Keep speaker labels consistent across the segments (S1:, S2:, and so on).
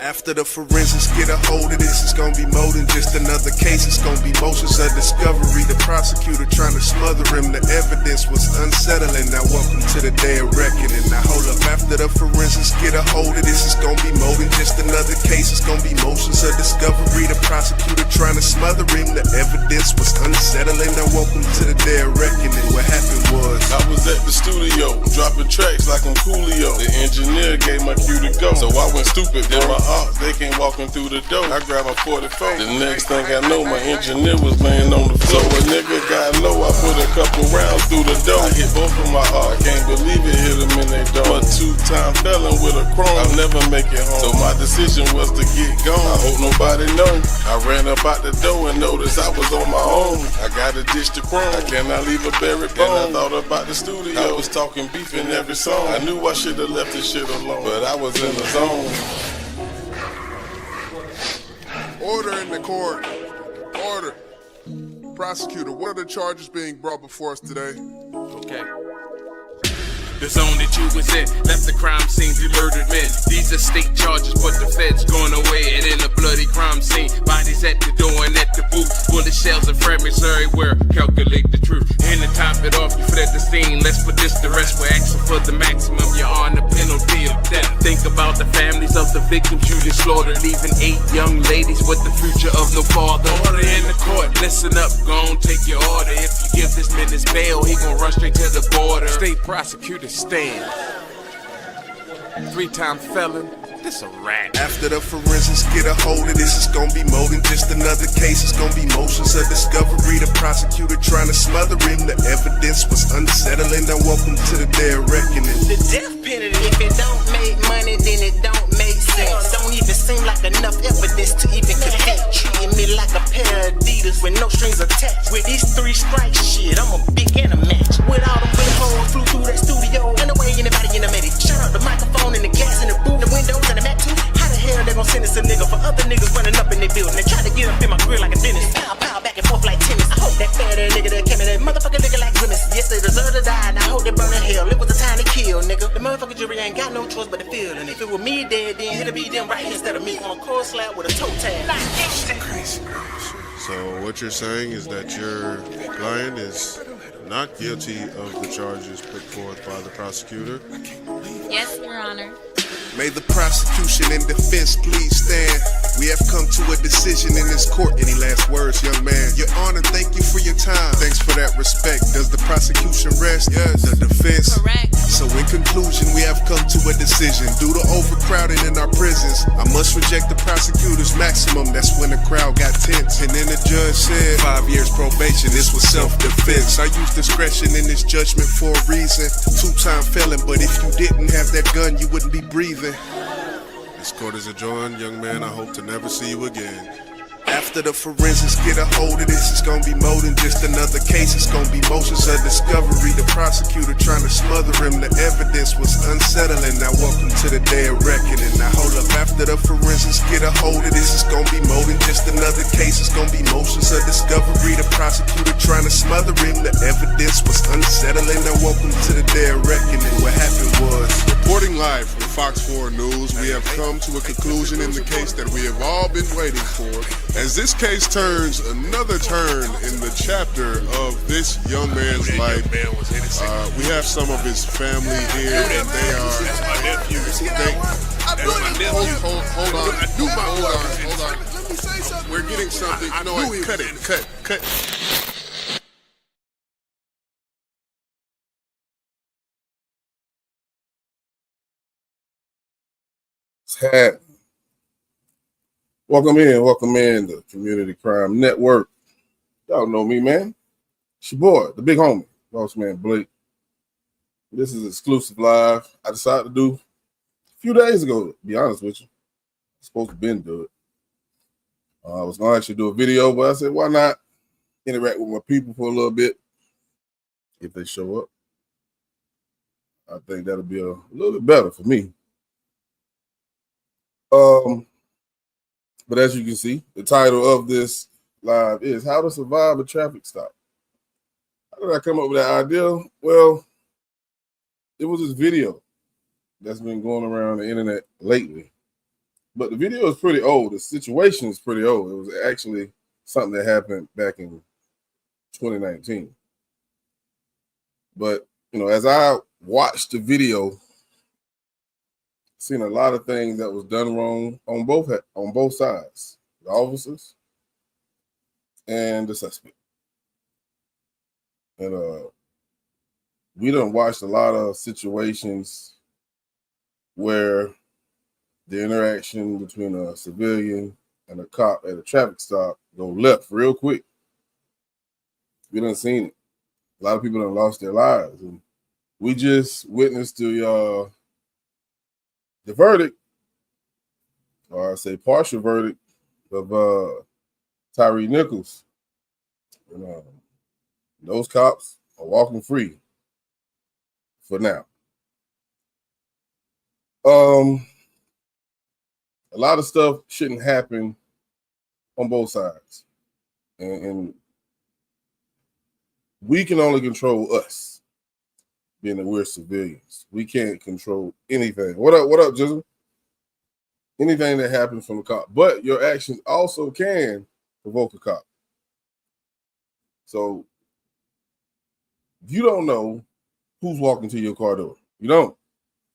S1: After the forensics get a hold of this, it's gonna be more than just another case. It's gonna be motions of discovery. The prosecutor trying to smother him. The evidence was unsettling. Now welcome to the day of reckoning. Now hold up. After the forensics get a hold of this, it's gonna be more than just another case. It's gonna be motions of discovery. The prosecutor trying to smother him. The evidence was unsettling. Now welcome to the day of reckoning. What happened was
S2: I was at the studio dropping tracks like I'm Coolio. The engineer gave my cue to go, so I went stupid. Then my they came walking through the door. I grabbed my 44. The next thing I know, my engineer was laying on the floor. So a nigga got low, I put a couple rounds through the door. I hit both of my heart, I can't believe it, hit them in their door. A two-time felon with a chrome, I'll never make it home. So my decision was to get gone. I hope nobody know. I ran up out the door and noticed I was on my own. I gotta ditch the chrome, I cannot leave a buried bone. Then I thought about the studio, I was talking beef in every song. I knew I should've left this shit alone, but I was in the zone.
S3: Order in the court. Order. Prosecutor, what are the charges being brought before us today?
S4: Okay. The zone that you was in left the crime scene, you murdered men. These are state charges, but the feds going away. And in a bloody crime scene, bodies at the door and at the booth. Bullet shells and fragments everywhere, calculate the truth. And to top it off, you fled the scene. Let's put this to rest, we're asking for the maximum. You're on the penalty of death. Think about the families of the victims you just slaughtered, leaving 8 young ladies with the future of no father. Order in the court, listen up, gon' take your order. If you give this man his bail, he gon' run straight to the border. State prosecutor stand. 3-time felon, this a rat.
S1: After the forensics get a hold of this, it's gonna be more than just another case. It's gonna be motions of discovery. The prosecutor trying to smother him. The evidence was unsettling. Now welcome to the day of reckoning.
S5: The death penalty, if it don't make money, then it don't make sense. Don't even seem like enough evidence to even compete. Treating me like a pair of Adidas with no strings attached. With these 3 strikes, shit, I'm a big and a match. With all them red holes flew through that studio, and the way anybody in the made it. Shut up the microphone and the gas and the booth, the windows and the mat too. How the hell they gon' send us a nigga for other niggas running up in their building? They try to get up in my grill like a dentist. Pow, pow, back and forth like tennis. I hope that fat ass nigga that came in that motherfucker looking like grimace. Yes, they deserve to die, and I hope they burn in hell. It was the time to kill, nigga. The motherfucker jury ain't got no choice but to feel. And if it were me dead, then it'll be them right here instead of me on a cold slab with a toe tag.
S3: Crazy. So what you're saying is that your client is not guilty of the charges put forth by the prosecutor?
S6: Yes, Your Honor.
S1: May the prosecution and defense please stand. We have come to a decision in this court. Any last words, young man? Your Honor, thank you for your time. Thanks for that respect. Does the prosecution rest?
S3: Yes.
S1: The defense?
S6: Correct.
S1: So in conclusion, we have come to a decision. Due to overcrowding in our prisons, I must reject the prosecutor's maximum. That's when the crowd got tense. And then the judge said, 5 years probation, this was self-defense. I used discretion in this judgment for a reason. 2-time felon, but if you didn't have that gun, you wouldn't be breathing.
S3: This court is adjourned, young man. I hope to never see you again.
S1: After the forensics get a hold of this, it's gonna be more than just another case. It's gonna be motions of discovery. The prosecutor trying to smother him. The evidence was unsettling. Now welcome to the day of reckoning. Now hold up. After the forensics get a hold of this, it's gonna be more than just another case. It's gonna be motions of discovery. The prosecutor trying to smother him. The evidence was unsettling. Now welcome to the day of reckoning. What happened was,
S3: Reporting live from Fox 4 News, we have come to a conclusion in the case that we have all been waiting for. As this case turns another turn in the chapter of this young man's life, we have some of his family here, and they are. Hold on. Let me say something. We're getting something. You know what? Cut it. Cut.
S2: Welcome in the Community Crime Network. Y'all know me, man. It's your boy, the big homie, Boss Man Blake. This is exclusive live. I decided to do a few days ago, to be honest with you. I was supposed to been do it. I was going to actually do a video, but I said, why not interact with my people for a little bit if they show up? I think that'll be a little bit better for me. But as you can see, the title of this live is How to Survive a Traffic Stop. How did I come up with that idea? Well, it was this video that's been going around the internet lately
S7: But the video is pretty old. The situation is pretty old. It was actually something that happened back in 2019. But, you know, as I watched the video, seen a lot of things that was done wrong on both sides, the officers and the suspect. And we done watched a lot of situations where the interaction between a civilian and a cop at a traffic stop go left real quick. We done seen it. A lot of people done lost their lives. And we just witnessed the verdict, or I say partial verdict, of Tyree Nichols. And those cops are walking free for now. A lot of stuff shouldn't happen on both sides. And we can only control us, being that we're civilians. We can't control anything. What up, Jizzle? Anything that happens from a cop. But your actions also can provoke a cop. So you don't know who's walking to your car door. You don't.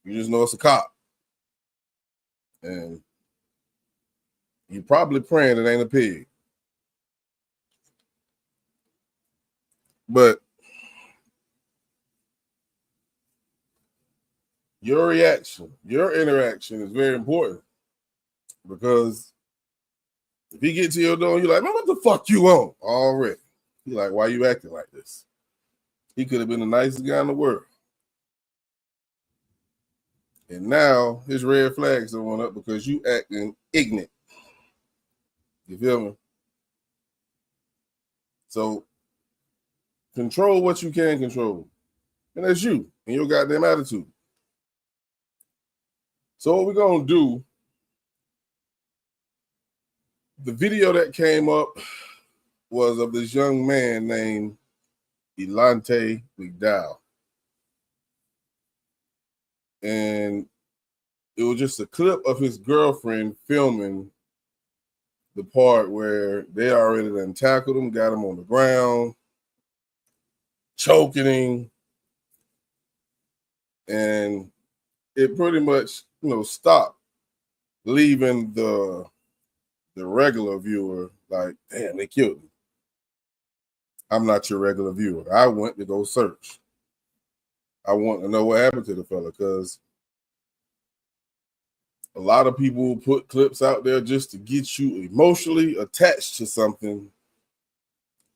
S7: You just know it's a cop. And you're probably praying it ain't a pig. But your reaction, your interaction is very important, because if he gets to your door, you're like, man, what the fuck you on already? He's like, why you acting like this? He could have been the nicest guy in the world. And now his red flags are going up because you acting ignorant. You feel me? So control what you can control. And that's you and your goddamn attitude. So what we're going to do, the video that came up was of this young man named Elonte McDowell. And it was just a clip of his girlfriend filming the part where they already done tackled him, got him on the ground, choking him. And it pretty much, stopped, leaving the regular viewer like, damn, they killed him. I'm not your regular viewer. I went to go search. I want to know what happened to the fella, because a lot of people put clips out there just to get you emotionally attached to something,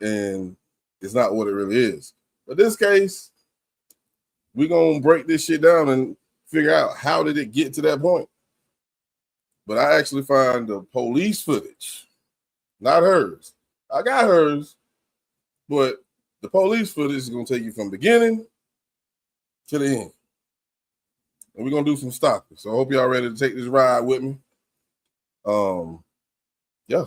S7: and it's not what it really is. But this case, we're going to break this shit down and figure out how did it get to that point. But I actually find the police footage, not hers. I got hers, but the police footage is going to take you from beginning to the end. And we're going to do some stopping. So I hope y'all ready to take this ride with me. Yeah.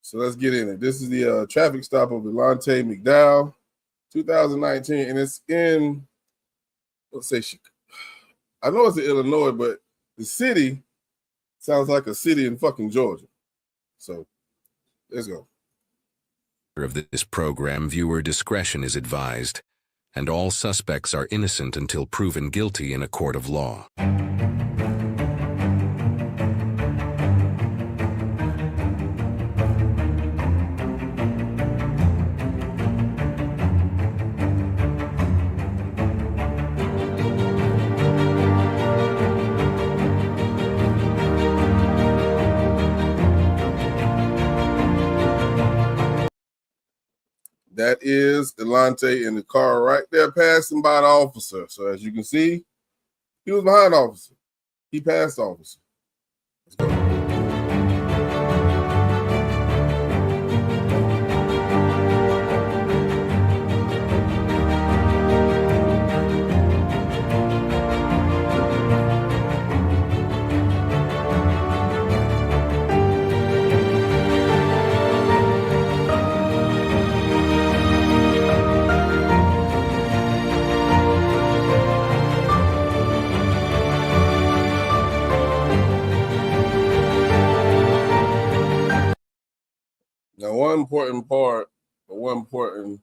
S7: So let's get in it. This is the traffic stop of Elonte McDowell, 2019. And it's in, let's say, I know it's in Illinois, but the city sounds like a city in fucking Georgia. So let's go.
S8: Of this program, viewer discretion is advised, and all suspects are innocent until proven guilty in a court of law.
S7: That is Elonte in the car right there passing by the officer. So as you can see, he was behind the officer. He passed the officer. Let's go. one important part or one important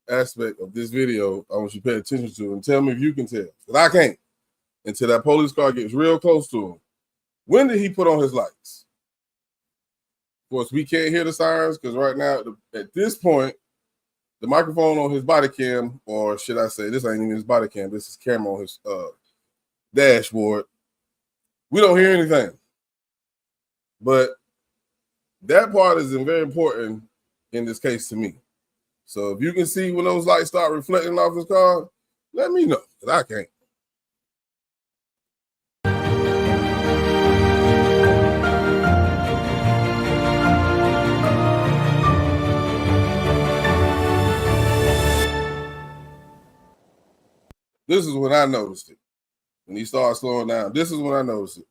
S7: aspect of this video I want you to pay attention to and tell me if you can tell. Because I can't until that police car gets real close to him. When did he put on his lights? Of course, we can't hear the sirens because right now, at this point, the microphone on his body cam, or should I say, this ain't even his body cam, this is camera on his dashboard. We don't hear anything. But that part is very important in this case to me. So if you can see when those lights start reflecting off his car, let me know, because I can't. This is when I noticed it. When he started slowing down, this is when I noticed it.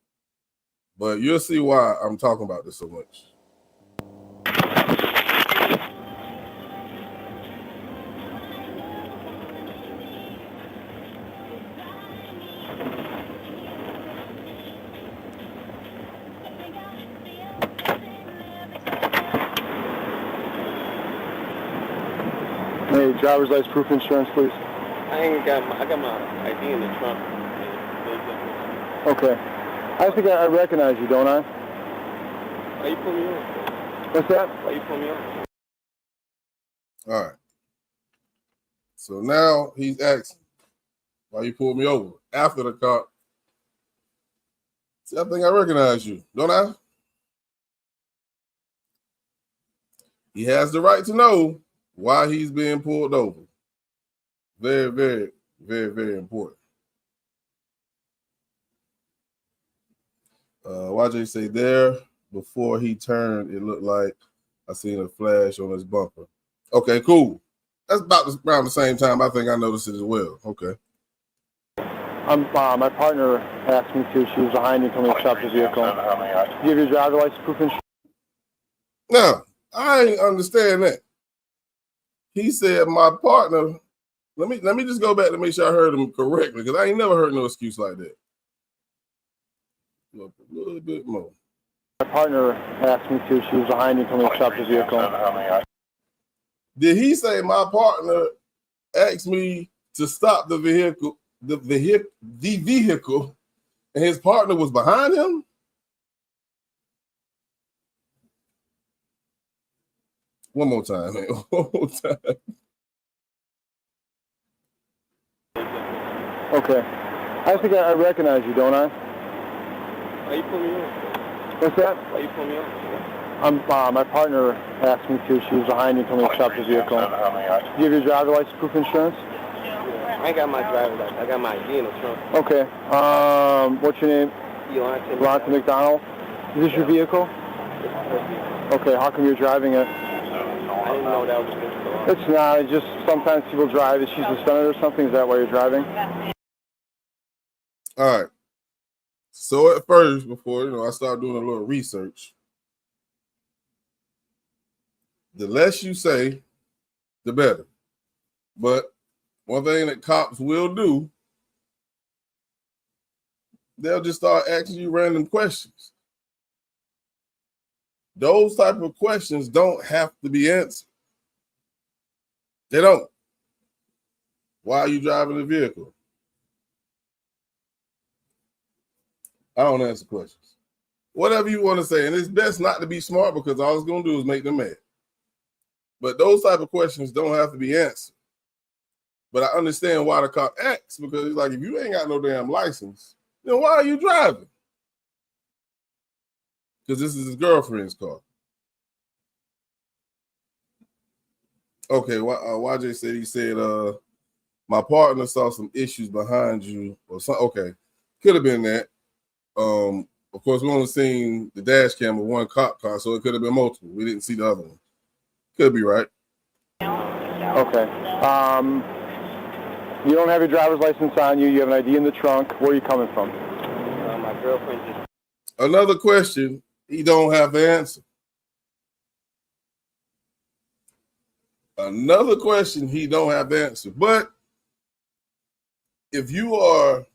S7: But you'll see why I'm talking about this so much.
S9: Hey, driver's license, proof insurance, please.
S10: I got my ID in the trunk.
S9: Okay. I think I recognize you, don't I?
S10: Why you pull me over?
S9: What's that?
S10: Why you pull me over?
S7: All right. So now he's asking why you pulled me over after the cop. See, I think I recognize you, don't I? He has the right to know why he's being pulled over. Very, very, very, very important. YJ say there before he turned, it looked like I seen a flash on his bumper. Okay, cool. That's about around the same time I think I noticed it as well. Okay.
S9: My partner asked me to. She was behind me, told me to stop the vehicle. Do you have your driver's license, proof insurance?
S7: Now, I ain't understand that. He said my partner. Let me just go back to make sure I heard him correctly, because I ain't never heard no excuse like that. Look, a little bit more.
S9: My partner asked me to. She was behind me, told me to stop the vehicle.
S7: Did he say my partner asked me to stop the vehicle, the vehicle, and his partner was behind him? One more time, man. One more time.
S9: Okay. I think I recognize you, don't I?
S10: Why you pull me over?
S9: What's that?
S10: Why you pull me over?
S9: My partner asked me to. She was behind me, told me to stop the vehicle. Do you have your driver's license, proof insurance?
S10: I ain't got my driver's license. I got my ID in the trunk.
S9: Okay. What's your name? Elonte McDowell. Is this your vehicle? Okay. How come you're driving it?
S10: I didn't know that was a vehicle.
S9: It's not. It's just sometimes people drive. Is she suspended or something? Is that why you're driving?
S7: All right. So at first, before I started doing a little research, the less you say, the better. But one thing that cops will do, they'll just start asking you random questions. Those type of questions don't have to be answered. They don't. Why are you driving the vehicle? I don't answer questions. Whatever you want to say. And it's best not to be smart, because all it's going to do is make them mad. But those type of questions don't have to be answered. But I understand why the cop asks, because he's like, if you ain't got no damn license, then why are you driving? Because this is his girlfriend's car. Okay, YJ said he said, my partner saw some issues behind you or something. Okay, could have been that. Of course, we only seen the dash cam of one cop car, so it could have been multiple. We didn't see the other one. Could be right.
S9: Okay. You don't have your driver's license on you. You have an ID in the trunk. Where are you coming from?
S10: My girlfriend just...
S7: Another question he don't have to answer. Another question he don't have to answer. But if you are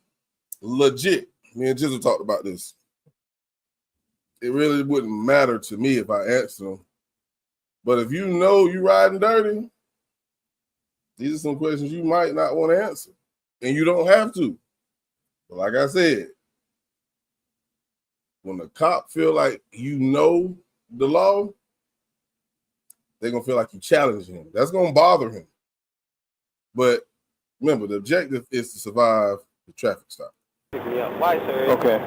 S7: legit, me and Jizzle talked about this, it really wouldn't matter to me if I answer him, But if you know you riding dirty, these are some questions you might not want to answer. And you don't have to. But like I said, when the cop feel like you know the law, they're going to feel like you challenge him. That's going to bother him. But remember, the objective is to survive the traffic stop.
S10: Yeah, why, sir?
S9: Okay.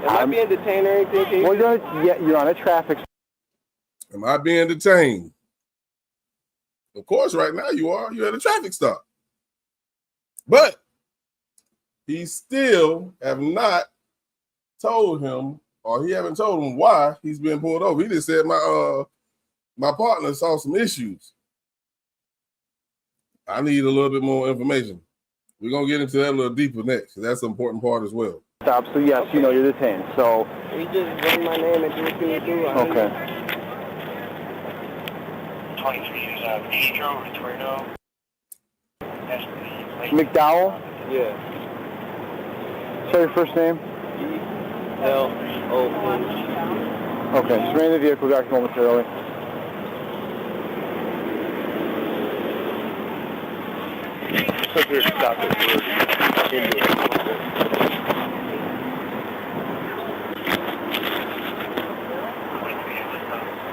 S10: Am I being detained or anything?
S9: Well, you're on a traffic stop.
S7: Am I being detained? Of course, right now you are. You're at a traffic stop. But he still have not told him, or he haven't told him why he's been pulled over. He just said my partner saw some issues. I need a little bit more information. We're going to get into that a little deeper next, because that's an important part as well.
S9: Stop, so yes, you know you're detained. So
S10: We just run my name and do what you do.
S9: okay.
S11: 23 Pedro, Tornado.
S9: McDowell?
S10: Yeah.
S9: Say your first name.
S10: E-L-O.
S9: Okay, surrender the vehicle back momentarily.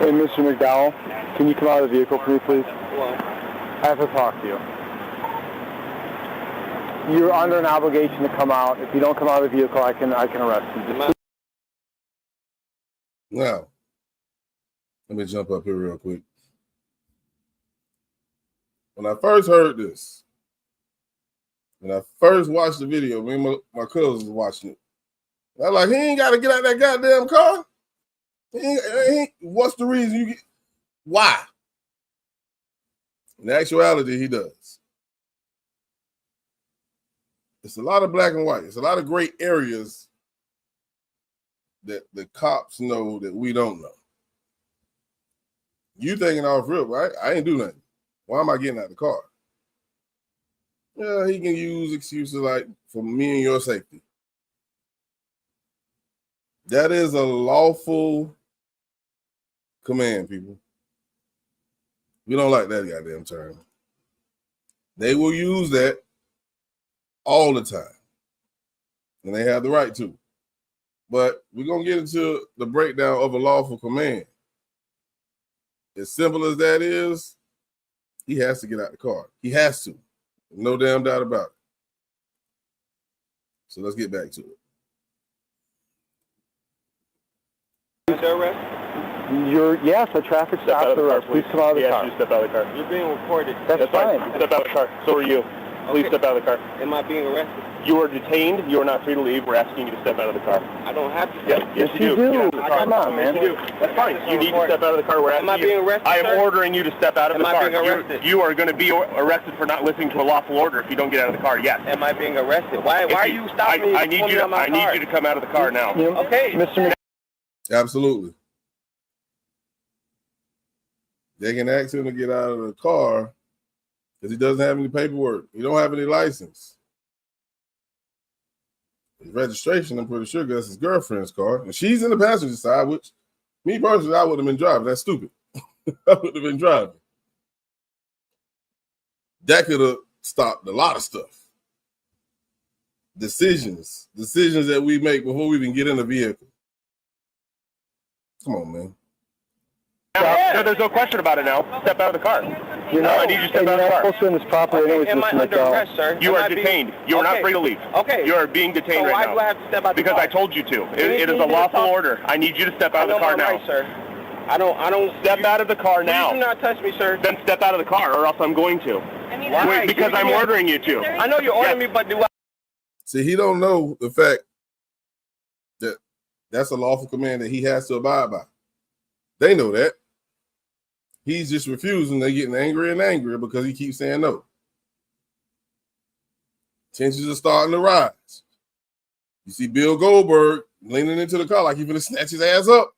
S9: Hey, Mr. McDowell, can you come out of the vehicle for me, please?
S10: What?
S9: I have to talk to you. You're under an obligation to come out. If you don't come out of the vehicle, I can arrest you. Just
S7: Now, let me jump up here real quick. When I first heard this, when I first watched the video, me and my cousins was watching it. I was like, he ain't got to get out that goddamn car. What's the reason you get? Why? In actuality, he does. It's a lot of black and white. It's a lot of gray areas that the cops know that we don't know. You thinking off rip, right? I ain't do nothing. Why am I getting out of the car? Yeah, he can use excuses like, for me and your safety. That is a lawful command, people. We don't like that goddamn term. They will use that all the time. And they have the right to. But we're going to get into the breakdown of a lawful command. As simple as that is, he has to get out the car. He has to. No damn doubt about it. So let's get back to it.
S9: yes, a traffic stop arrest. Please come out of the car.
S11: Yes, you step out of the car.
S10: You're being recorded.
S9: That's fine.
S11: Step out of the car. So are you. Please step out of the car.
S10: Am I being arrested?
S11: You are detained. You are not free to leave. We're asking you to step out of the car.
S10: I don't have to.
S11: Yes,
S9: Yes, you do.
S11: Get out of the car.
S9: Come on, man.
S11: Yes, you do. That's fine. You need to step out of the car. We're asking
S10: Am I being
S11: you.
S10: arrested,
S11: I am
S10: sir?
S11: ordering you to step out of the
S10: Am I
S11: car.
S10: being arrested?
S11: You are going to be arrested for not listening to a lawful order if you don't get out of the car. Yes.
S10: Am I being arrested? Why are you stopping me?
S11: I need you to come out of the car now.
S10: Okay.
S9: Mr.
S7: Absolutely. They can ask him to get out of the car because he doesn't have any paperwork. He don't have any license. His registration, I'm pretty sure, that's his girlfriend's car. And she's in the passenger side, which, me personally, I wouldn't have been driving. That's stupid. I wouldn't have been driving. That could have stopped a lot of stuff. Decisions that we make before we even get in the vehicle. Come on, man.
S11: No, there's no question about it now. Step out of the car. I need you to step out of the car.
S9: supposed to in this property anyways,
S10: Am I
S9: Mr.
S10: under
S9: McDowell.
S10: arrest, sir?
S11: You
S10: Am
S11: are
S10: I being-
S11: detained. You are not
S10: Okay.
S11: free to leave.
S10: Okay.
S11: You are being detained
S10: So
S11: right
S10: why
S11: now.
S10: do I have to step out the
S11: Because
S10: car?
S11: I told you to. It is a
S10: need to
S11: lawful
S10: talk-
S11: order. I need you to step out of the car now.
S10: Right, sir. I don't
S11: Step out of the car now.
S10: Please do not touch me, sir.
S11: Then step out of the car, or else I'm going to.
S10: Why?
S11: Wait, because I'm ordering you to.
S10: I know you're ordering me, but do I?
S7: See, he don't know the fact that that's a lawful command that he has to abide by. They know that. He's just refusing. They're getting angrier and angrier because he keeps saying no. Tensions are starting to rise. You see Bill Goldberg leaning into the car like he's gonna snatch his ass up.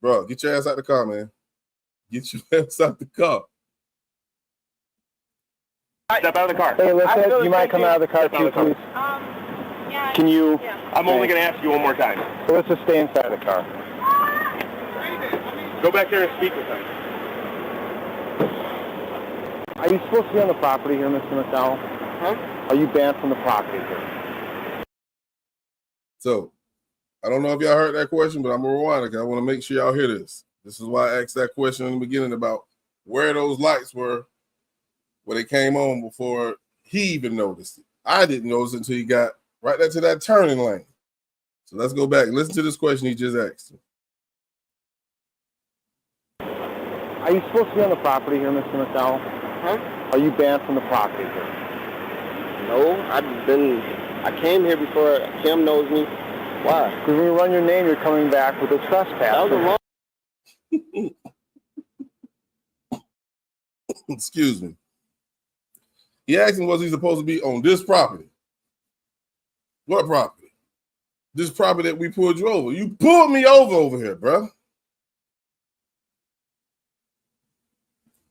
S7: Bro, get your ass out the car, man. Get your ass out the car.
S11: Step out of the car.
S9: Hey, listen, you might come out of the car too, please.
S6: Yeah.
S9: Can you?
S11: I'm only going to ask you one more time.
S9: Let's just stay inside the car.
S11: Go back there and speak with him.
S9: Are you supposed to be on the property here, Mr. McDowell?
S11: Huh?
S9: Are you banned from the property here?
S7: So, I don't know if y'all heard that question, but I'm going to rewind it because I want to make sure y'all hear this. This is why I asked that question in the beginning about where those lights were, where they came on before he even noticed it. I didn't notice it until he got right there to that turning lane. So let's go back and listen to this question he just asked him.
S9: Are you supposed to be on the property here, Mr. McDowell?
S10: Huh?
S9: Are you banned from the property here?
S10: No, I came here before Kim knows me. Why?
S9: Because when you run your name, you're coming back with a trespass.
S10: That was a wrong.
S7: Excuse me. He asked him, was he supposed to be on this property? What property? This property that we pulled you over. You pulled me over here, bro.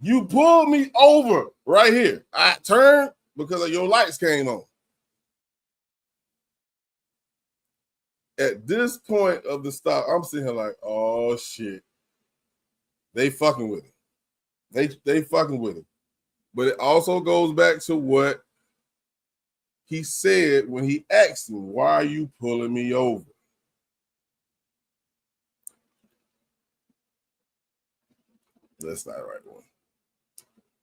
S7: You pulled me over right here. I turned because of your lights came on. At this point of the stop, I'm sitting here like, oh shit. They fucking with him. They fucking with him. But it also goes back to what he said when he asked him, why are you pulling me over? That's not the right one.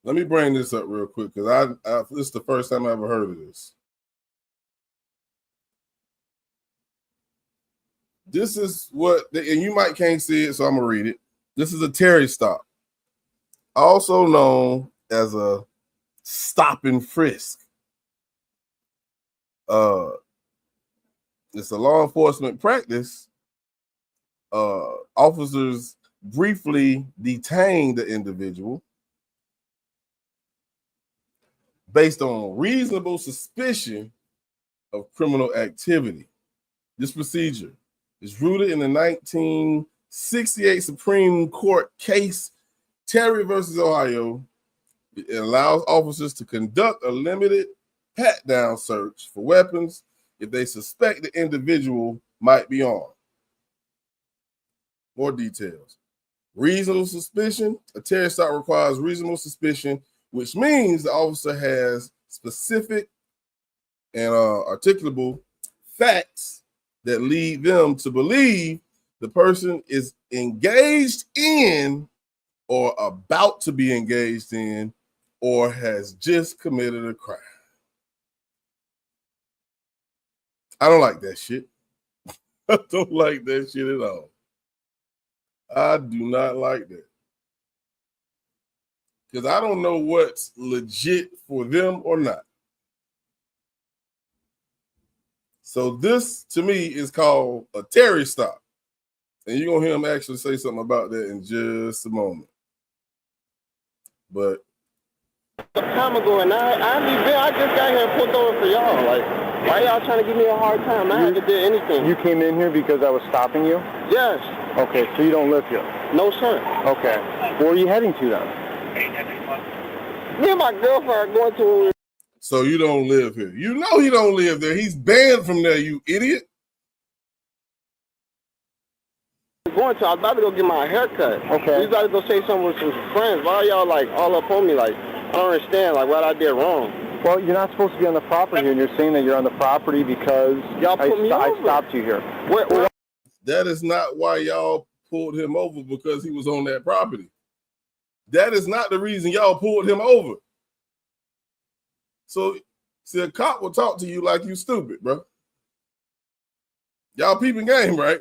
S7: Let me bring this up real quick because this is the first time I ever heard of this. This is what, and you might can't see it, so I'm going to read it. This is a Terry stop, also known as a stop and frisk. It's a law enforcement practice. Officers briefly detain the individual based on reasonable suspicion of criminal activity. This procedure is rooted in the 1968 Supreme Court case, Terry versus Ohio. It allows officers to conduct a limited pat-down search for weapons if they suspect the individual might be armed. More details. Reasonable suspicion. A Terry stop requires reasonable suspicion, which means the officer has specific and articulable facts that lead them to believe the person is engaged in or about to be engaged in or has just committed a crime. I don't like that shit. I don't like that shit at all. I do not like that. Because I don't know what's legit for them or not. So this, to me, is called a Terry stop. And you're going to hear him actually say something about that in just a moment. But
S10: A time ago, and I just got here and pulled over for y'all. Like, why y'all trying to give me a hard time? I haven't did anything.
S9: You came in here because I was stopping you?
S10: Yes.
S9: Okay, so you don't live here?
S10: No, sir.
S9: Okay. Where are you heading to then?
S10: Me and my girlfriend are going to...
S7: so you don't live here. You know he don't live there. He's banned from there, you idiot.
S10: I was about to go get my hair cut.
S9: Okay.
S10: We about to go say something with some friends. Why are y'all like all up on me? Like, I don't understand like what I did wrong.
S9: Well, you're not supposed to be on the property here, and you're saying that you're on the property because
S10: y'all put me over.
S9: I stopped you here.
S10: Where?
S7: That is not why y'all pulled him over, because he was on that property. That is not the reason y'all pulled him over. So, see, a cop will talk to you like you stupid, bro. Y'all peeping game, right?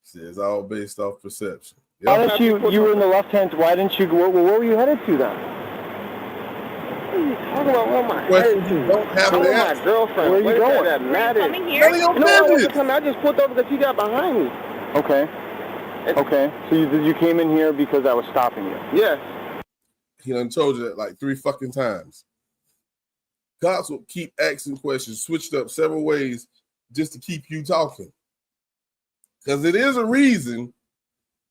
S7: See, it's all based off perception. Yep.
S9: Why didn't you were in the left hand, why didn't you go, well, where were you headed to then?
S10: What are you talking about? Where am I headed to?
S7: Don't have
S10: I'm
S7: to
S10: with my
S7: ask.
S10: girlfriend.
S9: Where are you going?
S10: That matters.
S6: Coming here?
S7: None of your
S10: No, I
S7: business.
S10: wasn't coming. I just pulled over because he got behind me.
S9: Okay. Okay. So you came in here because I was stopping you?
S10: Yes.
S7: He done told you that like 3 fucking times. Cops will keep asking questions, switched up several ways just to keep you talking. Because it is a reason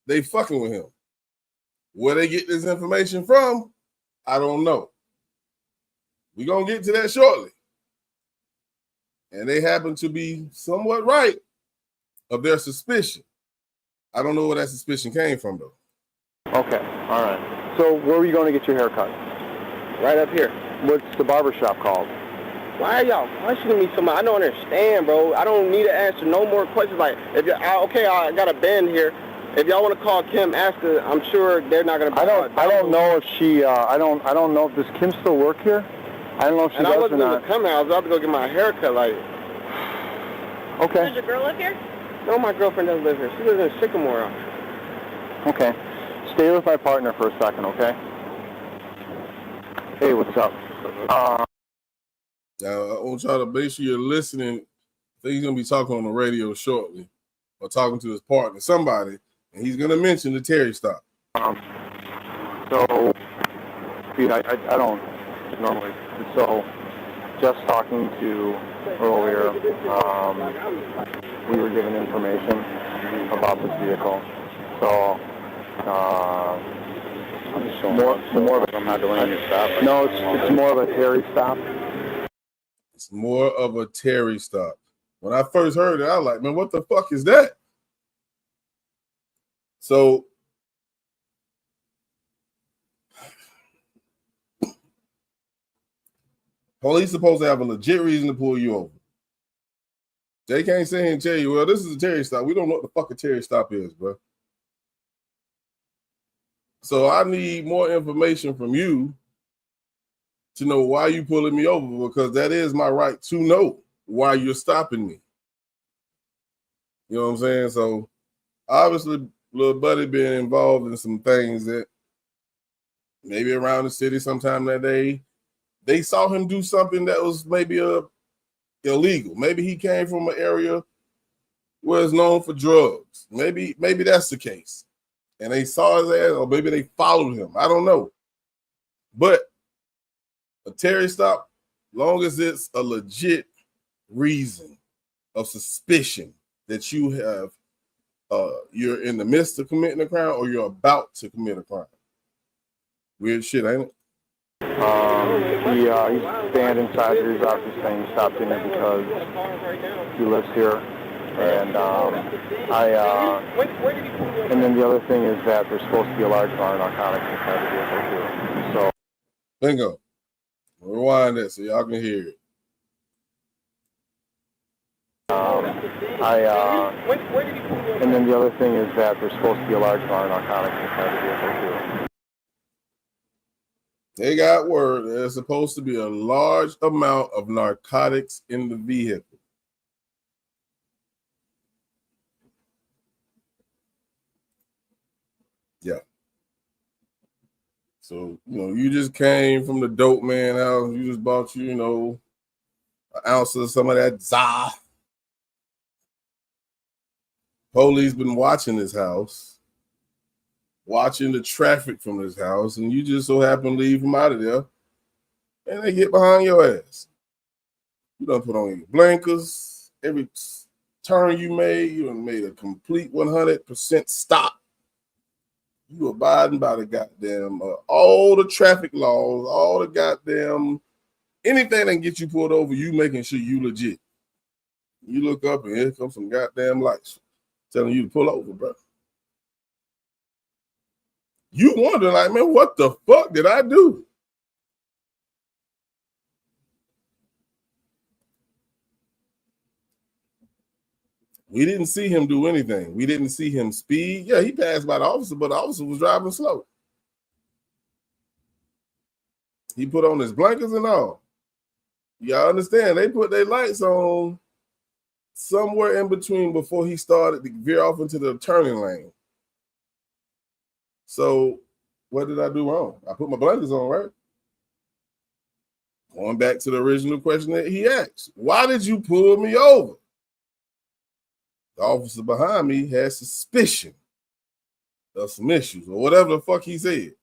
S7: they fucking with him. Where they get this information from, I don't know. We're going to get to that shortly. and they happen to be somewhat right of their suspicion. I don't know where that suspicion came from, though.
S9: Okay, all right. So where were you going to get your hair cut?
S10: Right up here.
S9: What's the barber shop called?
S10: Why are y'all questioning me so much? I don't understand, bro. I don't need to answer no more questions. Like, if you, I got a band here. If y'all want to call Kim, ask her. I'm sure they're not gonna.
S9: I don't know if she. I don't know if does Kim still work here. I don't know if she does or not.
S10: I wasn't gonna come here. I was about to go get my hair cut. Like.
S9: Okay.
S6: Does your girl live here?
S10: No, my girlfriend doesn't live here. She lives in Sycamore.
S9: Okay. Stay with my partner for a second, okay? Hey, what's up?
S7: Now, I want y'all to make sure you're listening. I think he's going to be talking on the radio shortly, or talking to his partner, somebody, and he's going to mention the Terry stop.
S9: So, Pete, I don't normally. So, just talking to earlier, we were given information about this vehicle. So, more of a, I'm not doing any stop. No, it's more of a Terry stop.
S7: It's more of a Terry stop. When I first heard it, I was like, man, what the fuck is that? So, police supposed to have a legit reason to pull you over. They can't sit here and tell you, well, this is a Terry stop. We don't know what the fuck a Terry stop is, bro. So I need more information from you to know why you pulling me over, because that is my right to know why you're stopping me. You know what I'm saying? So obviously, little buddy been involved in some things that maybe around the city sometime that day, they saw him do something that was maybe illegal. Maybe he came from an area where it's known for drugs. Maybe that's the case. And they saw his ass, or maybe they followed him. I don't know. But a Terry stop, long as it's a legit reason of suspicion that you have, you're in the midst of committing a crime or you're about to commit a crime. Weird shit, ain't it?
S9: He's banned inside here. He's obviously saying he stopped in here because he lives here. And and then the other thing is that there's supposed to be a large amount of narcotics inside the vehicle too. So,
S7: bingo. Rewind that so y'all can hear it.
S9: And then the other thing is that there's supposed to be a large amount of narcotics inside the vehicle too.
S7: They got word there's supposed to be a large amount of narcotics in the vehicle. Yeah. So, you just came from the dope man house. You just bought an ounce of some of that za. Police been watching this house, watching the traffic from this house, and you just so happen to leave from out of there, and they get behind your ass. You done put on your blinkers. Every turn you done made a complete 100% stop. You abiding by the goddamn, all the traffic laws, all the goddamn, anything that can get you pulled over, you making sure you legit. You look up and here comes some goddamn lights telling you to pull over, bro. You wonder, like, man, what the fuck did I do? We didn't see him do anything. We didn't see him speed. Yeah, he passed by the officer, but the officer was driving slow. He put on his blankets and all. Y'all understand, they put their lights on somewhere in between before he started to veer off into the turning lane. So what did I do wrong? I put my blankets on, right? Going back to the original question that he asked. Why did you pull me over? The officer behind me had suspicion of some issues or whatever the fuck he said.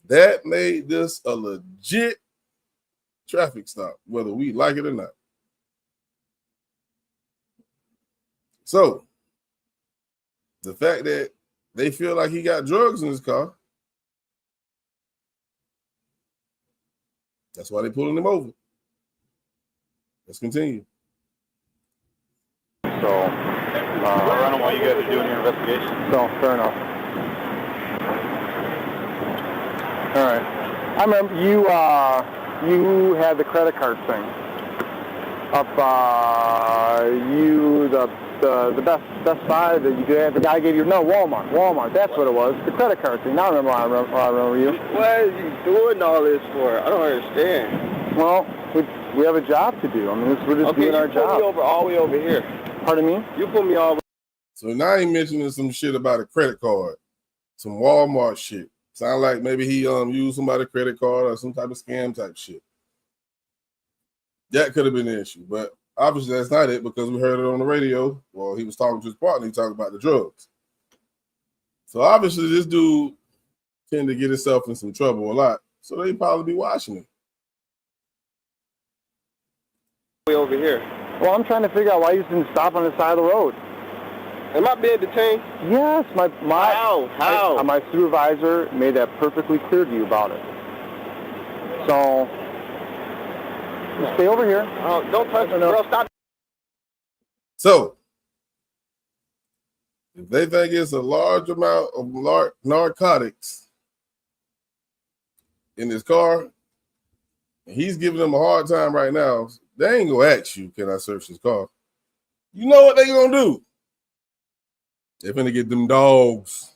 S7: That made this a legit traffic stop, whether we like it or not. So, the fact that they feel like he got drugs in his car, that's why they're pulling him over. Let's continue.
S9: So, I don't know what you guys are doing your investigation. So, fair enough. All right. I remember you had the credit card thing up. The Best Buy that you did. The guy gave you Walmart. That's what it was. The credit card thing. Now I remember you.
S10: What is he doing all this for? I don't understand.
S9: Well, we have a job to do. I mean, we're just doing our job.
S10: You put me all the way over here.
S9: Pardon me?
S10: You put me all.
S7: So now he mentioning some shit about a credit card, some Walmart shit. Sound like maybe he used somebody's credit card or some type of scam type shit. That could have been the issue, but obviously that's not it because we heard it on the radio. Well, he was talking to his partner. He talked about the drugs. So obviously this dude tend to get himself in some trouble a lot. So they probably be watching it.
S10: Way over here.
S9: Well, I'm trying to figure out why you didn't stop on the side of the road.
S10: Am I being detained?
S9: Yes,
S10: How?
S9: My supervisor made that perfectly clear to you about it. So, just stay over here.
S10: Don't touch me, bro. Stop.
S7: So, if they think it's a large amount of narcotics in his car, and he's giving them a hard time right now, they ain't gonna ask you, can I search his car? You know what they gonna do? They're finna get them dogs.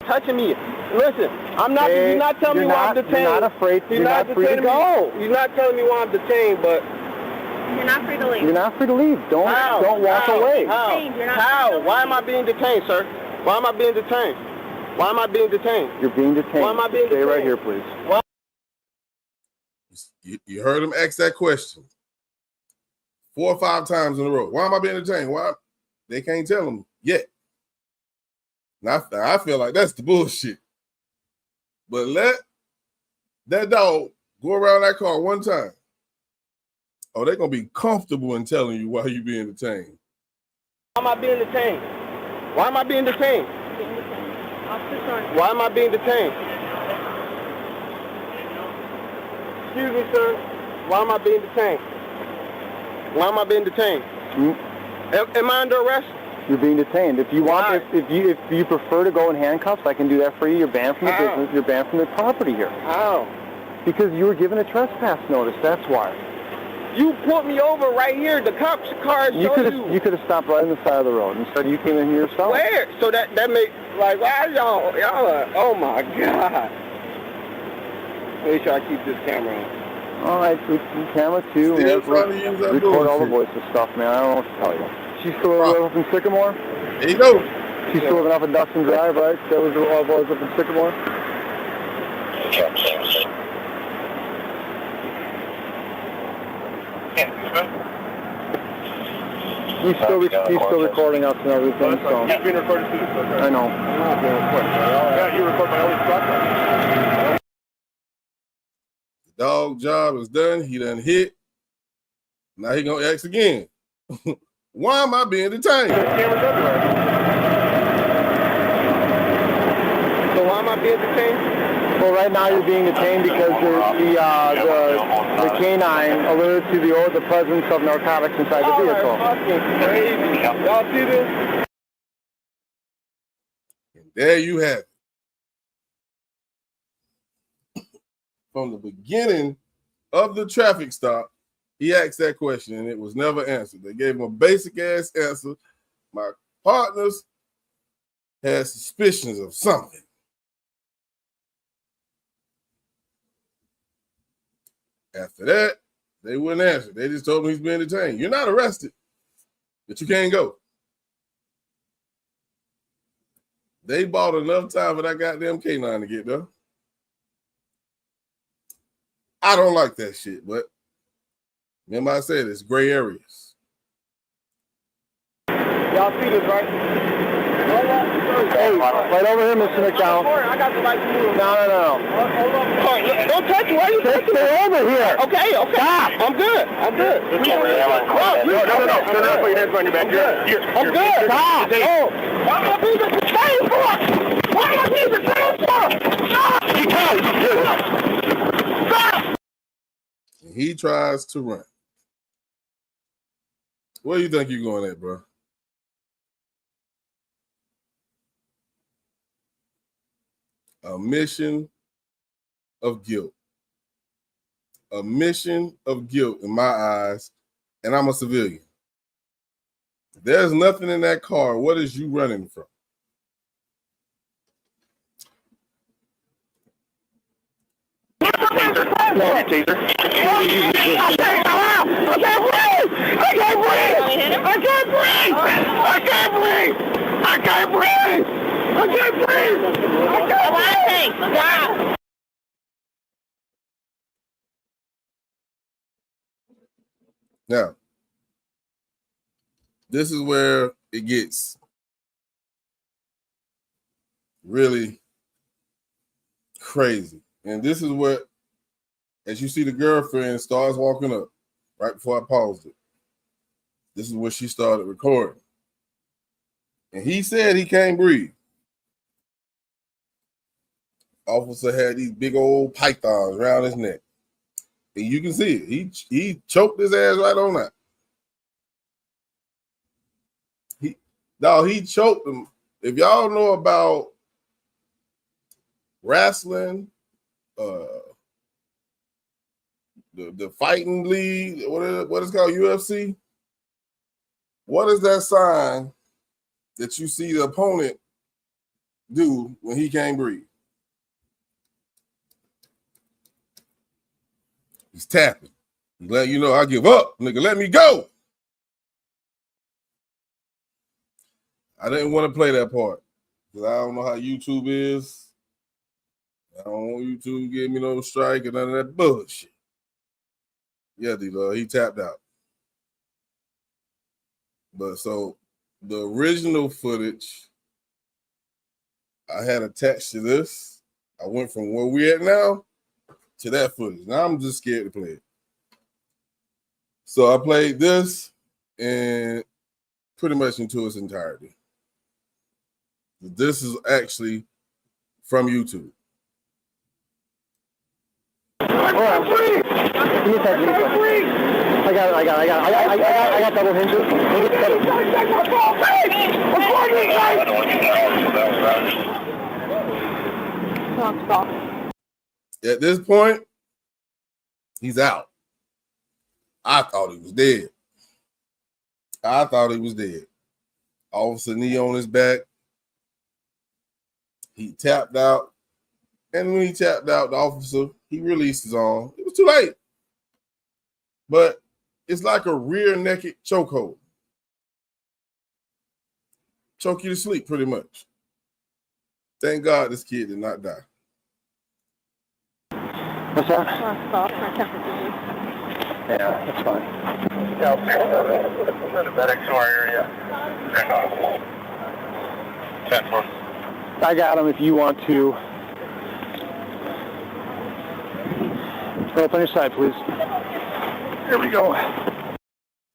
S10: Touching me. Listen, I'm not. You're not telling me why I'm detained.
S9: You're not afraid. You're not free to go.
S10: You're not telling me why I'm detained, but
S6: You're not free to leave.
S9: You're not free to leave. Don't walk away.
S10: How? Why am I being detained, sir? Why am I being detained? Why am I being detained?
S9: You're being detained.
S10: Why am I being
S9: Stay
S10: detained?
S9: right here, please.
S10: Why?
S7: You heard him ask that question 4 or 5 times in a row. Why am I being detained? Why? They can't tell him yet. Now, I feel like that's the bullshit. But let that dog go around that car one time. Oh, they're going to be comfortable in telling you why you being detained.
S10: Why am I being detained? Why am I being detained? Why am I being detained? Excuse me, sir. Why am I being detained? Why am I being detained? Am I under arrest?
S9: You're being detained. If you want, if you prefer to go in handcuffs, I can do that for you. You're banned from the business. You're banned from the property here.
S10: How?
S9: Because you were given a trespass notice. That's why.
S10: You put me over right here. The cops' car
S9: You could have stopped right on the side of the road. Instead, you came in here yourself.
S10: Where? So that makes like why y'all oh my God. Make sure I keep this camera on.
S9: All right, camera too. Record all the voices stuff, man. I don't know what to tell you. She's still living up in Sycamore?
S7: There you go.
S9: She's still living up in Dustin Drive, right? That was all boys up in Sycamore? He's still recording us and everything, so.
S11: He's being recorded too.
S9: I know.
S11: Yeah, you record my only truck.
S7: The dog job is done. He done hit. Now he going to ask again. Why am I being detained?
S11: Cameras everywhere.
S10: So why am I being detained?
S9: Well, right now you're being detained because the canine alerted to the presence of narcotics inside the vehicle.
S10: Fucking crazy. Y'all see this?
S7: And there you have it. From the beginning of the traffic stop, he asked that question and it was never answered. They gave him a basic ass answer. My partners had suspicions of something. After that, they wouldn't answer. They just told him he's being detained. You're not arrested, but you can't go. They bought enough time for that goddamn K9 to get there. I don't like that shit, but remember I said it's gray areas.
S10: Y'all see this, right?
S9: Hey, right over here, Mr. McDowell.
S10: I got the right to move.
S9: No.
S10: Hold on. Don't touch me. Why are you touching me?
S9: Stay over here.
S10: Okay. Stop. I'm good.
S11: No. Put your hands on your back.
S10: I'm good. Stop. Oh. Why am I being detained for? Why am I being detained for? Stop.
S7: And he tries to run. Where do you think you're going at, bro? Admission of guilt. Admission of guilt in my eyes, and I'm a civilian. There's nothing in that car. What is you running from? Now, this is where it gets really crazy. And this is what, as you see the girlfriend starts walking up right before I paused it. This is where she started recording. And he said he can't breathe. Officer had these big old pythons around his neck. And you can see it. He choked his ass right on that. He choked him. If y'all know about wrestling, the fighting league, what is called UFC, what is that sign that you see the opponent do when he can't breathe? He's tapping. He's letting you know, I give up. Nigga, let me go. I didn't want to play that part because I don't know how YouTube is. I don't want YouTube to give me no strike and none of that bullshit. Yeah, D-Love, he tapped out. But so the original footage I had attached to this. I went from where we at now to that footage. Now I'm just scared to play it. So I played this and pretty much into its entirety. This is actually from YouTube.
S9: I got double hinges.
S7: At this point, he's out. I thought he was dead. Officer knee on his back. He tapped out. And when he tapped out, the officer, he released his arm. It was too late. But it's like a rear naked chokehold. Choke you to sleep, pretty much. Thank God this kid did not die.
S9: What's that? Yeah, that's fine.
S11: Medics to our area. 10-4.
S9: I got him if you want to. Up on your side, please. Here we go.
S7: And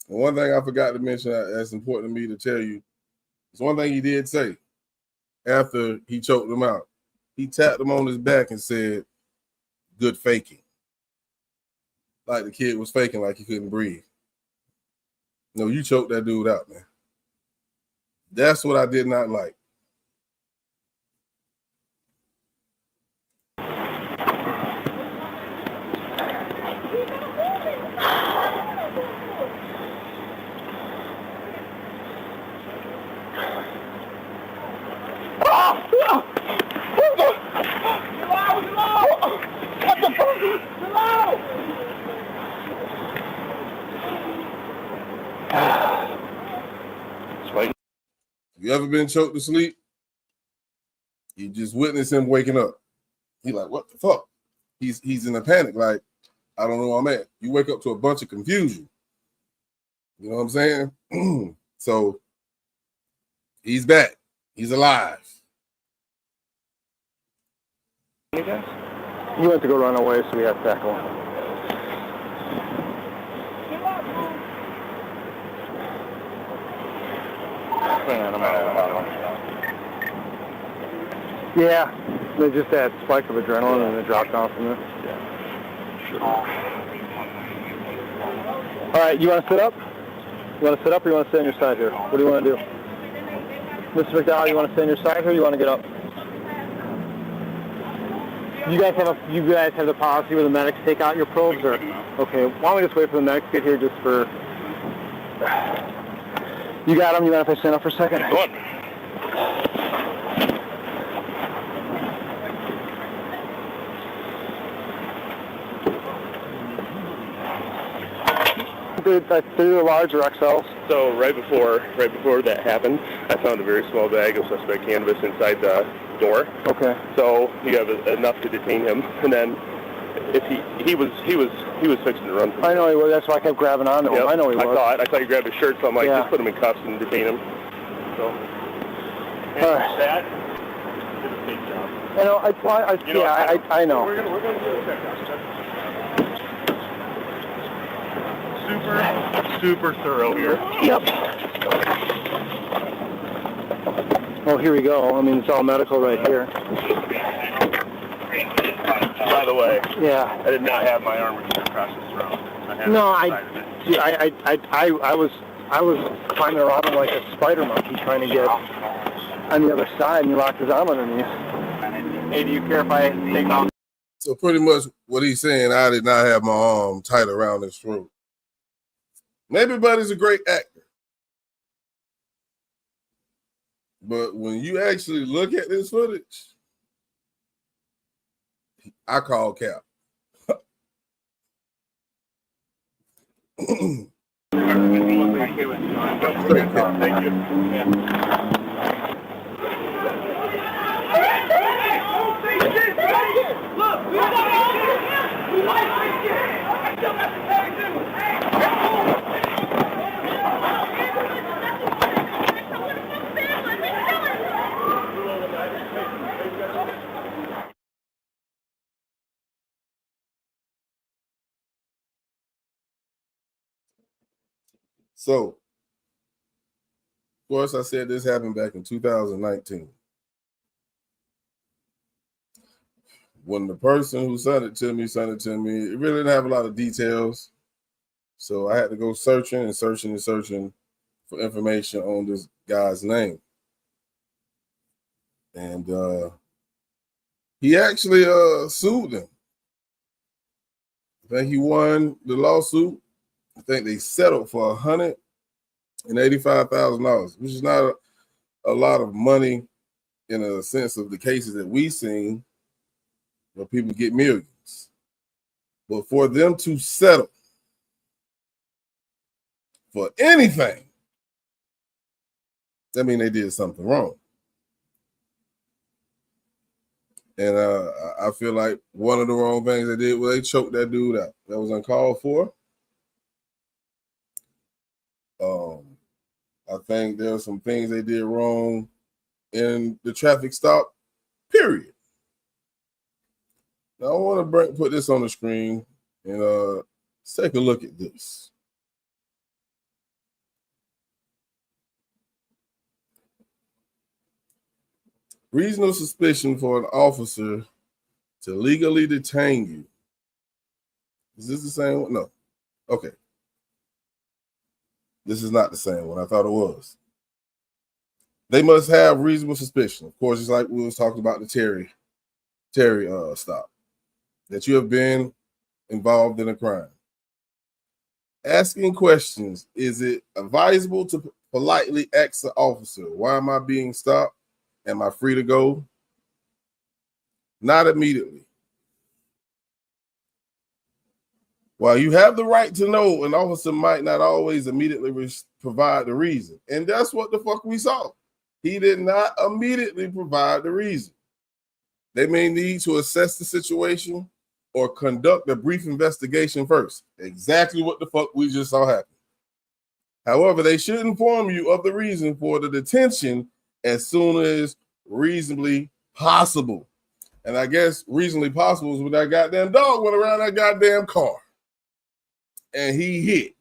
S7: one thing I forgot to mention that's important to me to tell you is one thing he did say after he choked him out. He tapped him on his back and said, "Good faking." Like the kid was faking like he couldn't breathe. No, you choked that dude out, man. That's what I did not like. You ever been choked to sleep? You just witness him waking up. He like, what the fuck? He's in a panic, like, I don't know where I'm at. You wake up to a bunch of confusion. You know what I'm saying? So he's back. He's alive.
S9: He went to go run away, so we had to tackle him. Yeah, they just had a spike of adrenaline and it dropped down from there. Yeah. Sure. All right, you want to sit up? You want to sit up or you want to stay on your side here? What do you want to do? Mr. McDowell, you want to stay on your side here or you want to get up? You guys have the policy where the medics take out your probes, or okay? Why don't we just wait for the medics to get here just for? You got them. You mind if I stand up for a second?
S11: Go on.
S9: They're large or XLs.
S11: So right before that happened, I found a very small bag of suspect cannabis inside the door.
S9: Okay.
S11: So you have enough to detain him, and then if he was fixing to run.
S9: I know he was. That's why I kept grabbing on to him.
S11: Yep.
S9: I know he was.
S11: I thought you grabbed his shirt, so I'm like, just put him in cuffs and detain him. So.
S9: All right.
S11: That did a big job.
S9: I know.
S11: We're gonna do a check. Super thorough here.
S9: Yep. Oh, here we go. I mean, it's all medical right here.
S11: By the way,
S9: yeah,
S11: I did not have my arm across his throat.
S9: I was climbing around him like a spider monkey trying to get on the other side, and he locked his arm underneath. Hey, do you care if I take off?
S7: So pretty much what he's saying, I did not have my arm tight around his throat. Maybe Buddy's a great actor. But when you actually look at this footage, I call cap.
S11: Thank you.
S7: So, of course, I said this happened back in 2019. When the person who sent it to me, it really didn't have a lot of details. So I had to go searching for information on this guy's name. And he actually sued them. I think he won the lawsuit. I think they settled for $185,000, which is not a lot of money in a sense of the cases that we've seen where people get millions. But for them to settle for anything, that means they did something wrong. And I feel like one of the wrong things they did was they choked that dude out. That was uncalled for. I think there are some things they did wrong in the traffic stop, period. Now I want to put this on the screen and let's take a look at this. Reasonable suspicion for an officer to legally detain you. Is this the same one? No. Okay. This is not the same one. I thought it was. They must have reasonable suspicion. Of course, it's like we was talking about the Terry stop, that you have been involved in a crime. Asking questions. Is it advisable to politely ask the officer, why am I being stopped? Am I free to go? Not immediately. While you have the right to know, an officer might not always immediately provide the reason. And that's what the fuck we saw. He did not immediately provide the reason. They may need to assess the situation or conduct a brief investigation first. Exactly what the fuck we just saw happen. However, they should inform you of the reason for the detention as soon as reasonably possible. And I guess reasonably possible is when that goddamn dog went around that goddamn car. And he hit.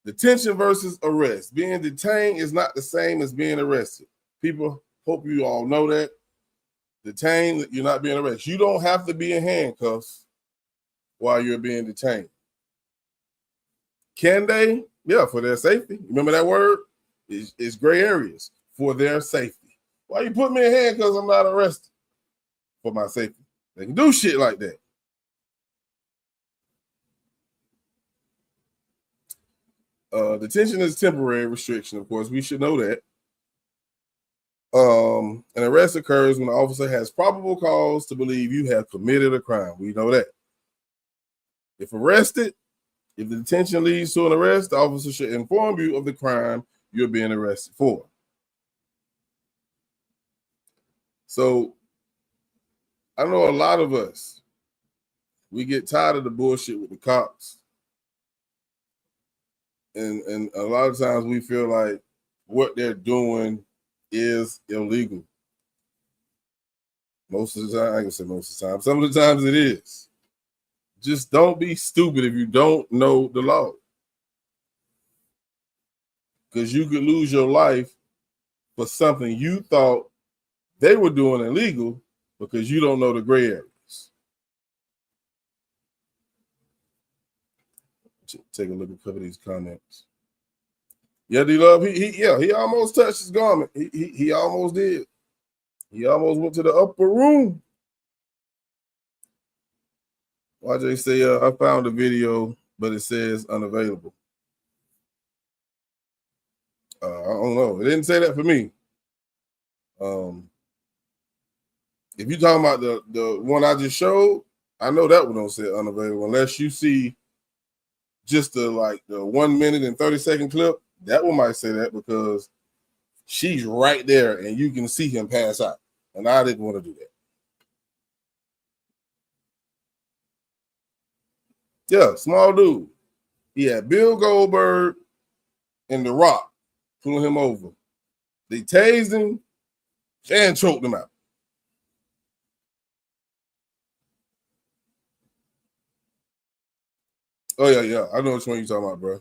S7: Detention versus arrest. Being detained is not the same as being arrested. People, hope you all know that. Detained, you're not being arrested. You don't have to be in handcuffs while you're being detained. Can they? Yeah, for their safety. Remember that word? It's gray areas for their safety. Why you put me in handcuffs? I'm not arrested for my safety. They can do shit like that. Detention is temporary restriction, of course. We should know that. An arrest occurs when the officer has probable cause to believe you have committed a crime. We know that. If arrested, if the detention leads to an arrest, the officer should inform you of the crime you're being arrested for. So I know a lot of us, we get tired of the bullshit with the cops. And a lot of times we feel like what they're doing is illegal. Most of the time, I can say most of the time. Some of the times it is. Just don't be stupid if you don't know the law. Because you could lose your life for something you thought they were doing illegal because you don't know the gray areas. Take a look at a couple of these comments. Yeah, DeKalb, he almost touched his garment. He almost did. He almost went to the upper room. YJ say, I found a video, but it says unavailable. I don't know. It didn't say that for me. If you're talking about the one I just showed, I know that one don't say unavailable unless you see just the 1 minute and 30-second clip. That one might say that because she's right there and you can see him pass out. And I didn't want to do that. Yeah, small dude. He had Bill Goldberg and The Rock pulling him over. They tased him and choked him out. Oh, yeah. I know which one you're talking about, bro.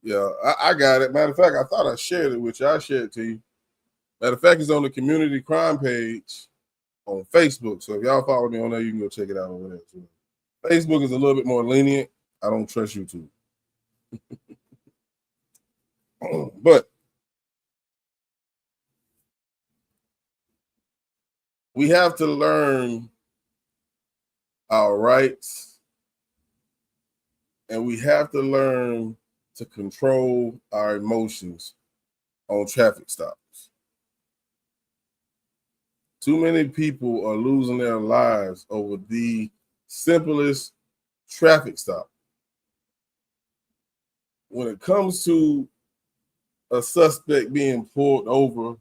S7: Yeah, I got it. Matter of fact, I thought I shared it with you. I shared it to you. Matter of fact, it's on the community crime page on Facebook. So if y'all follow me on there, you can go check it out over there too. Facebook is a little bit more lenient. I don't trust YouTube. But we have to learn our rights, and we have to learn to control our emotions on traffic stops. Too many people are losing their lives over the simplest traffic stop. When it comes to a suspect being pulled over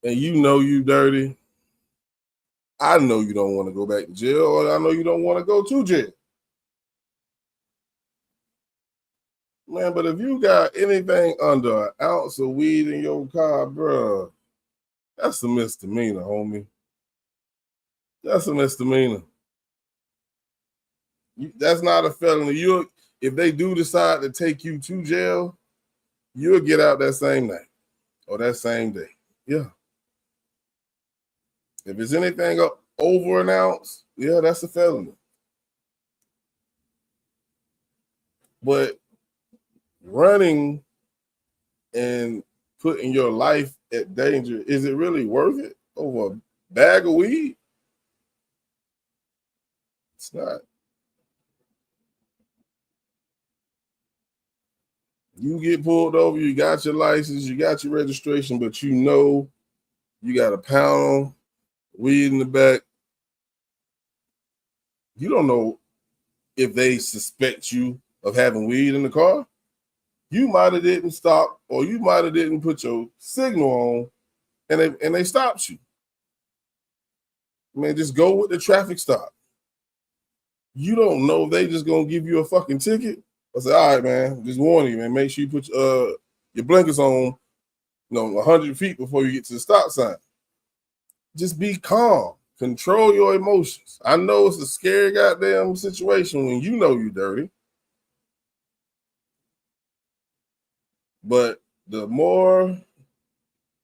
S7: and you know you dirty, I know you don't want to go back to jail, or I know you don't want to go to jail. Man, but if you got anything under an ounce of weed in your car, bro, that's a misdemeanor, homie. That's a misdemeanor. That's not a felony. If they do decide to take you to jail, you'll get out that same night or that same day. Yeah. If it's anything over an ounce, yeah, that's a felony. But running and putting your life at danger, is it really worth it over a bag of weed? It's not. You get pulled over, you got your license, you got your registration, but you know you got a pound of weed in the back. You don't know if they suspect you of having weed in the car. You might have didn't stop, or you might have didn't put your signal on, and they stopped you. Man, just go with the traffic stop. You don't know if they just gonna give you a fucking ticket. I say, all right, man, just warning you, man. Make sure you put your blinkers on, 100 feet before you get to the stop sign. Just be calm. Control your emotions. I know it's a scary goddamn situation when you know you're dirty. But the more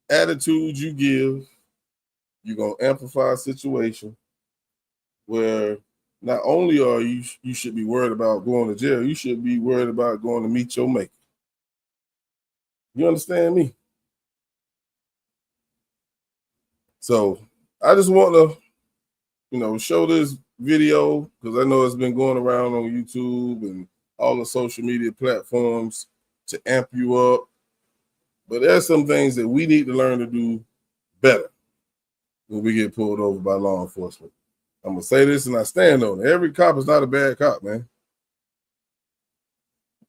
S7: attitude you give, you're going to amplify a situation where not only are you should be worried about going to jail, you should be worried about going to meet your maker. You understand me? So I just want to, show this video because I know it's been going around on YouTube and all the social media platforms to amp you up. But there's some things that we need to learn to do better when we get pulled over by law enforcement. I'm going to say this and I stand on it. Every cop is not a bad cop, man.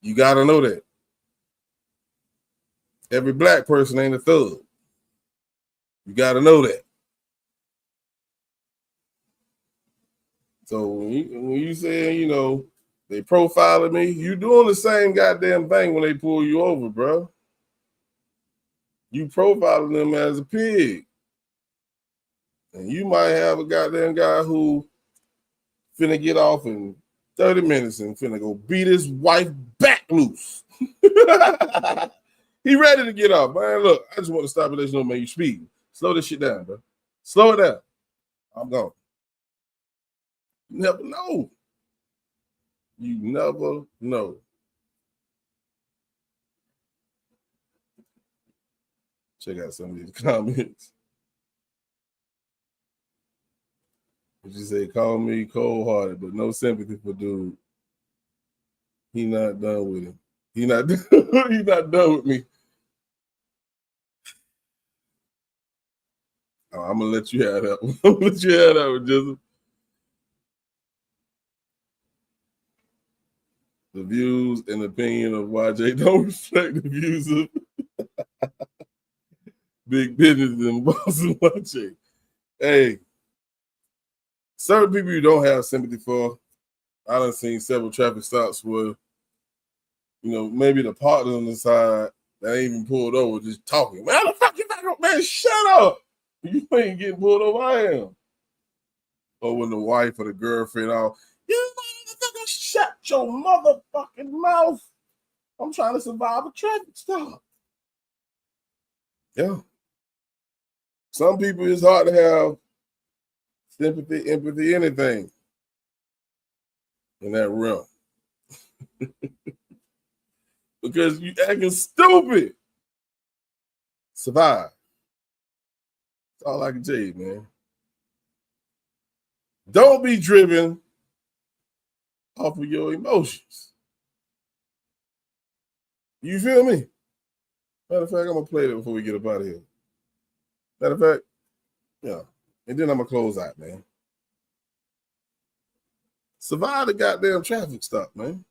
S7: You got to know that. Every black person ain't a thug. You got to know that. So when you say, they profiling me, you doing the same goddamn thing when they pull you over, bro. You profiling them as a pig. And you might have a goddamn guy who finna get off in 30 minutes and finna go beat his wife back loose. He ready to get off, man. Look, I just want to stop and let you know, man, you speed. Slow this shit down, bro. Slow it down. I'm gone. You never know. You never know. Check out some of these comments. What you say? Call me cold-hearted, but no sympathy for dude. He not done with him. He not done with me. Oh, I'm gonna let you have that one. I'm gonna let you have that one, Jizzle. The views and opinion of YJ don't reflect the views of big business and boss of YJ. Hey, certain people you don't have sympathy for. I done seen several traffic stops where, maybe the partner on the side that ain't even pulled over just talking. Man, how the fuck you back up, man? Shut up. You ain't getting pulled over, I am. Or when the wife or the girlfriend you motherfucker, shut your motherfucking mouth. I'm trying to survive a traffic stop. Yeah. Some people, it's hard to have sympathy, empathy, anything in that realm. Because you acting stupid. Survive. That's all I can tell you, man. Don't be driven off of your emotions. You feel me? Matter of fact, I'm going to play that before we get up out of here. Matter of fact, yeah. And then I'm going to close out, man. Survive the goddamn traffic stop, man.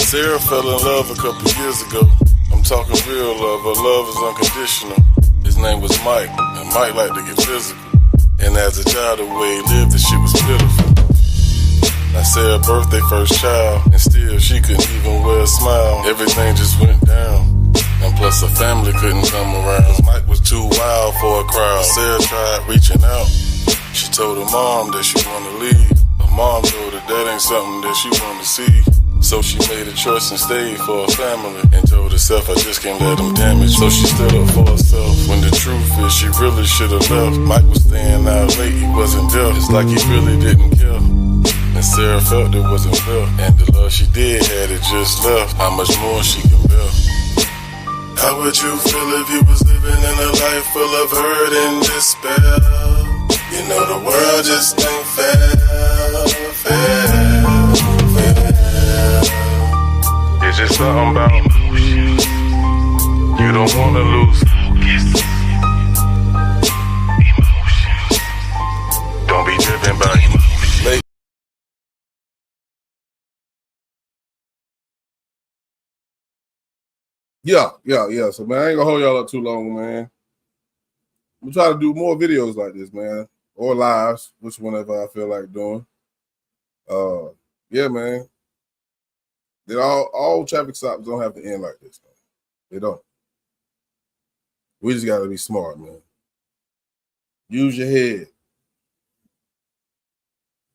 S2: Sarah fell in love a couple years ago. I'm talking real love. Her love is unconditional. His name was Mike, and Mike liked to get physical. And as a child, the way he lived, the shit was pitiful. Now Sarah's birthday, first child, and still she couldn't even wear a smile. Everything just went down, and plus her family couldn't come around. Mike was too wild for a crowd. Sarah tried reaching out. She told her mom that she wanted to leave. Her mom told her that ain't something that she wanted to see. So she made a choice and stayed for her family, and told herself I just can't let them damage. So she stood up for herself, when the truth is she really should have left. Mike was staying out late, he wasn't there. It's like he really didn't care. And Sarah felt it wasn't fair, and the love she did had it just left. How much more she can bear? How would you feel if you was living in a life full of hurt and despair? You know the world just ain't fair. It's just something about emotions. You don't want to lose focus. Emotions. Don't be driven by emotions.
S7: Yeah. So, man, I ain't gonna hold y'all up too long, man. I'm trying to do more videos like this, man, or lives, which whenever I feel like doing. Yeah, man. that all traffic stops don't have to end like this. They don't. We just got to be smart, man. Use your head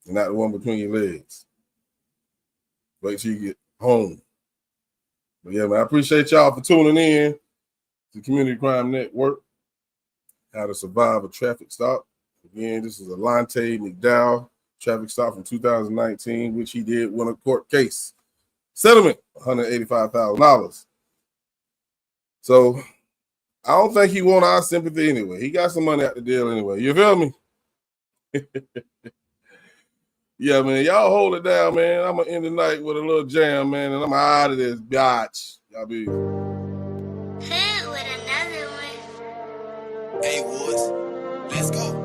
S7: and not the one between your legs. Wait till you get home. But yeah, man, I appreciate y'all for tuning in to Community Crime Network, How to Survive a Traffic Stop. Again, this is Elonte McDowell traffic stop from 2019, which he did win a court case. Settlement, $185,000. So I don't think he want our sympathy anyway. He got some money out the deal anyway. You feel me? Yeah, man. Y'all hold it down, man. I'm going to end the night with a little jam, man, and I'm out of this biatch. Y'all be.
S12: Hood with another one.
S13: Hey, Woods, let's go.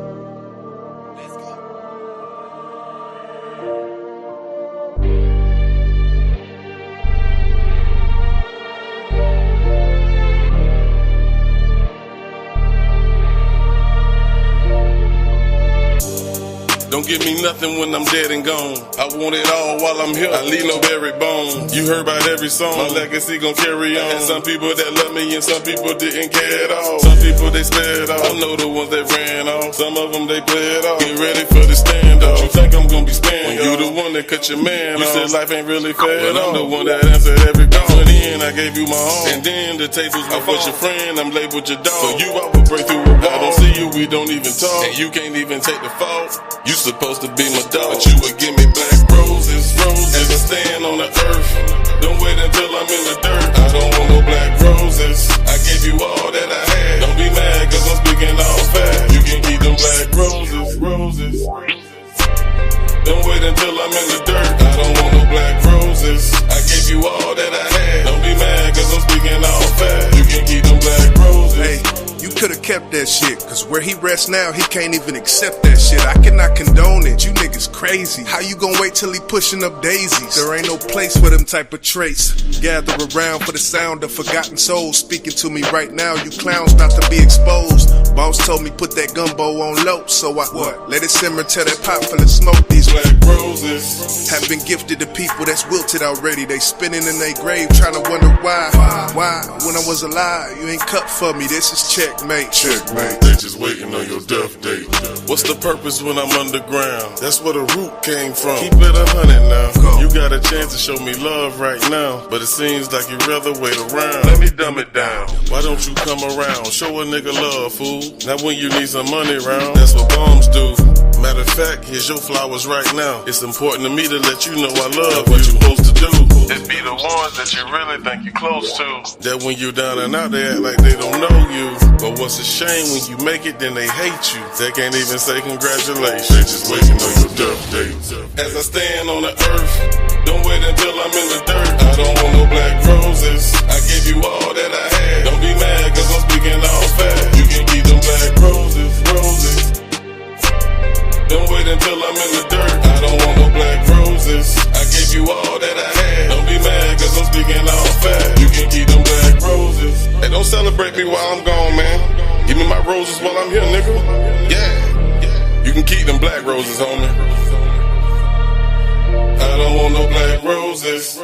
S2: Don't give me nothing when I'm dead and gone. I want it all while I'm here. I leave no buried bones. You heard about every song. My legacy gon' carry on. And some people that love me and some people didn't care at all. Some people they spared off. I know the ones that ran off. Some of them they played off. Get ready for the stand-off. You think I'm gonna be sparing you the one that cut your man off. You said life ain't really fair. Well, I'm the one that answered every call. So then I gave you my all. And then the tables I was your friend. I'm labeled your dog. So you out would break through a wall. I don't see you, we don't even talk. And you can't even take the fault. You supposed to be my dog, but you would give me black roses, as I stand on the earth. Don't wait until I'm in the dirt. I don't want no black roses. I gave you all that I had. Don't be mad, cause I'm speaking all fast. You can keep them black roses. Don't wait until I'm in the dirt. I don't want no black roses. I gave you all that I had. Don't be mad, cause I'm speaking all fast. You can keep them black roses.
S1: Hey, you could've kept that shit, cause where he rests now, he can't even accept that shit. I cannot condone it, you niggas crazy. How you gonna wait till he pushing up daisies? There ain't no place for them type of traits. Gather around for the sound of forgotten souls speaking to me right now. You clowns about to be exposed. Boss told me put that gumbo on low, so I let it simmer till that pot full of smoke. These
S2: black roses
S1: have been gifted to people that's wilted already. They spinning in their grave trying to wonder why. When I was alive, you ain't cut for me. This is checkmate.
S2: Checkmate. They just waiting on your death date. What's the purpose when I'm underground? That's where the root came from. Keep it 100 now. You got a chance to show me love right now, but it seems like you'd rather wait around. Let me dumb it down. Why don't you come around? Show a nigga love, fool. Not when you need some money round. That's what bombs do. Matter of fact, here's your flowers right now. It's important to me to let you know I love what you're supposed to do. It's be the ones that you really think you're close to. That when you're down and out, they act like they don't know you. But what's a shame when you make it, then they hate you. They can't even say congratulations. They just waiting on your death date. As I stand on the earth, don't wait until I'm in the dirt. I don't want no black roses. I gave you all that I had. Don't be mad, cause I'm speaking all fast. You can keep them black roses. Don't wait until I'm in the dirt. I don't want no black roses. I gave you all that I had. Don't be mad, cause I'm speaking all fast. You can keep them black roses. Hey, don't celebrate me while I'm gone, man. Give me my roses while I'm here, nigga. Yeah. You can keep them black roses, homie. I don't want no black roses.